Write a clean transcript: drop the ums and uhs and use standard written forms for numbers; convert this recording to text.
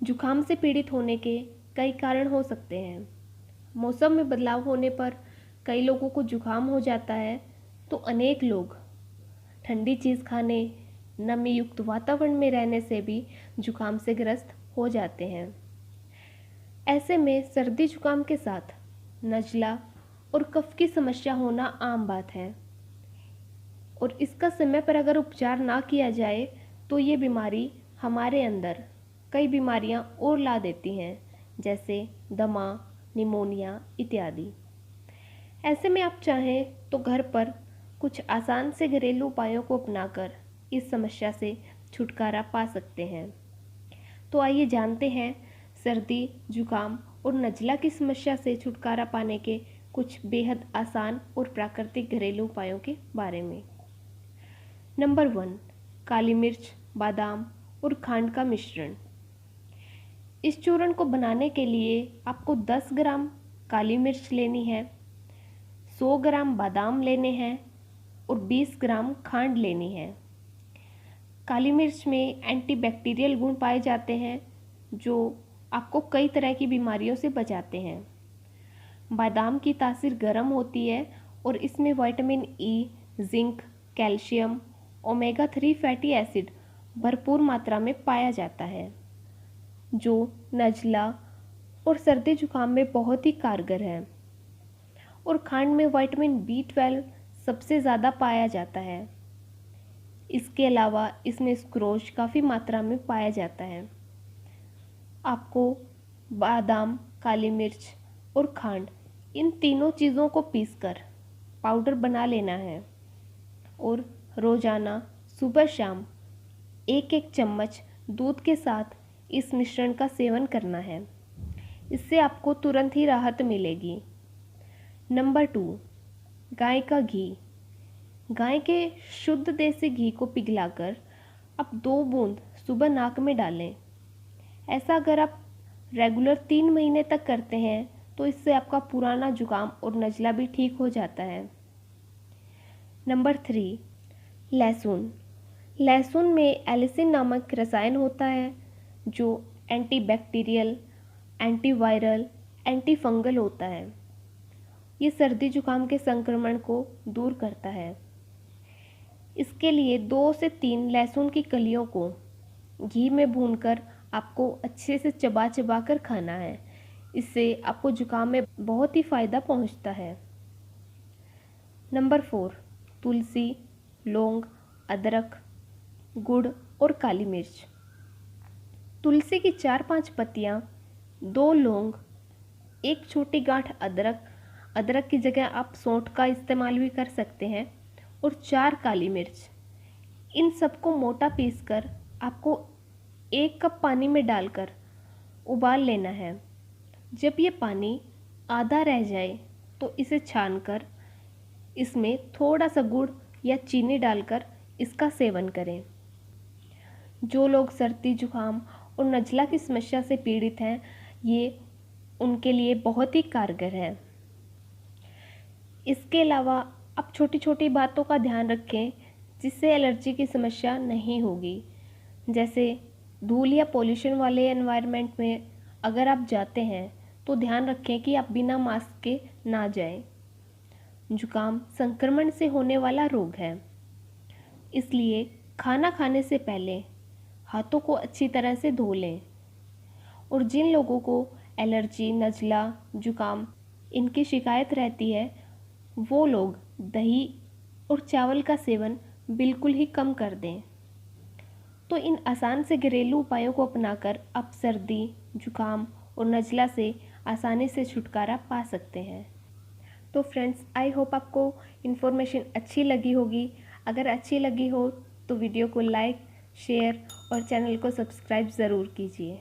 जुकाम से पीड़ित होने के कई कारण हो सकते हैं। मौसम में बदलाव होने पर कई लोगों को जुकाम हो जाता है, तो अनेक लोग ठंडी चीज़ खाने, नमी युक्त वातावरण में रहने से भी जुकाम से ग्रस्त हो जाते हैं। ऐसे में सर्दी जुकाम के साथ नज़ला और कफ की समस्या होना आम बात है और इसका समय पर अगर उपचार ना किया जाए तो ये बीमारी हमारे अंदर कई बीमारियां और ला देती हैं, जैसे दमा, निमोनिया इत्यादि। ऐसे में आप चाहें तो घर पर कुछ आसान से घरेलू उपायों को अपनाकर इस समस्या से छुटकारा पा सकते हैं। तो आइए जानते हैं सर्दी, जुकाम और नज़ला की समस्या से छुटकारा पाने के कुछ बेहद आसान और प्राकृतिक घरेलू उपायों के बारे में। नंबर 1, काली मिर्च, बादाम और खांड का मिश्रण। इस चूर्ण को बनाने के लिए आपको 10 ग्राम काली मिर्च लेनी है, 100 ग्राम बादाम लेने हैं और 20 ग्राम खांड लेनी है। काली मिर्च में एंटीबैक्टीरियल गुण पाए जाते हैं जो आपको कई तरह की बीमारियों से बचाते हैं। बादाम की तासीर गर्म होती है और इसमें vitamin E, zinc, calcium, omega 3 fatty acid भरपूर मात्रा में पाया जाता है, जो नज़ला और सर्दी जुकाम में बहुत ही कारगर है। और खांड में विटामिन B12 सबसे ज़्यादा पाया जाता है। इसके अलावा इसमें स्क्रोज काफ़ी मात्रा में पाया जाता है। आपको बादाम, काली मिर्च और खांड इन तीनों चीज़ों को पीसकर पाउडर बना लेना है और रोज़ाना सुबह शाम 1-1 चम्मच दूध के साथ इस मिश्रण का सेवन करना है। इससे आपको तुरंत ही राहत मिलेगी। नंबर 2, गाय का घी। गाय के शुद्ध देसी घी को पिघलाकर आप 2 बूंद सुबह नाक में डालें। ऐसा अगर आप रेगुलर 3 महीने तक करते हैं तो इससे आपका पुराना जुकाम और नज़ला भी ठीक हो जाता है। नंबर 3, लहसुन। लहसुन में एलिसिन नामक रसायन होता है जो एंटीबैक्टीरियल, एंटीवायरल, एंटीफंगल होता है। ये सर्दी जुकाम के संक्रमण को दूर करता है। इसके लिए 2 से 3 लहसुन की कलियों को घी में भूनकर आपको अच्छे से चबा चबा कर खाना है। इससे आपको जुकाम में बहुत ही फ़ायदा पहुंचता है। नंबर 4, तुलसी, लौंग, अदरक, गुड़ और काली मिर्च। तुलसी की 4-5 पत्तियां, 2 लौंग, 1 छोटी गांठ अदरक, अदरक की जगह आप सौंठ का इस्तेमाल भी कर सकते हैं, और 4 काली मिर्च। इन सबको मोटा पीसकर आपको 1 कप पानी में डालकर उबाल लेना है। जब ये पानी आधा रह जाए तो इसे छानकर इसमें थोड़ा सा गुड़ या चीनी डालकर इसका सेवन करें। जो लोग सर्दी जुकाम और नज़ला की समस्या से पीड़ित हैं, ये उनके लिए बहुत ही कारगर है। इसके अलावा आप छोटी छोटी बातों का ध्यान रखें जिससे एलर्जी की समस्या नहीं होगी। जैसे धूल या पोल्यूशन वाले एनवायरनमेंट में अगर आप जाते हैं तो ध्यान रखें कि आप बिना मास्क के ना जाएं। जुकाम संक्रमण से होने वाला रोग है, इसलिए खाना खाने से पहले हाथों को अच्छी तरह से धो लें। और जिन लोगों को एलर्जी, नज़ला, जुकाम इनकी शिकायत रहती है, वो लोग दही और चावल का सेवन बिल्कुल ही कम कर दें। तो इन आसान से घरेलू उपायों को अपनाकर आप सर्दी, जुकाम और नज़ला से आसानी से छुटकारा पा सकते हैं। तो फ्रेंड्स, आई होप आपको इन्फॉर्मेशन अच्छी लगी होगी। अगर अच्छी लगी हो तो वीडियो को लाइक, शेयर और चैनल को सब्सक्राइब ज़रूर कीजिए।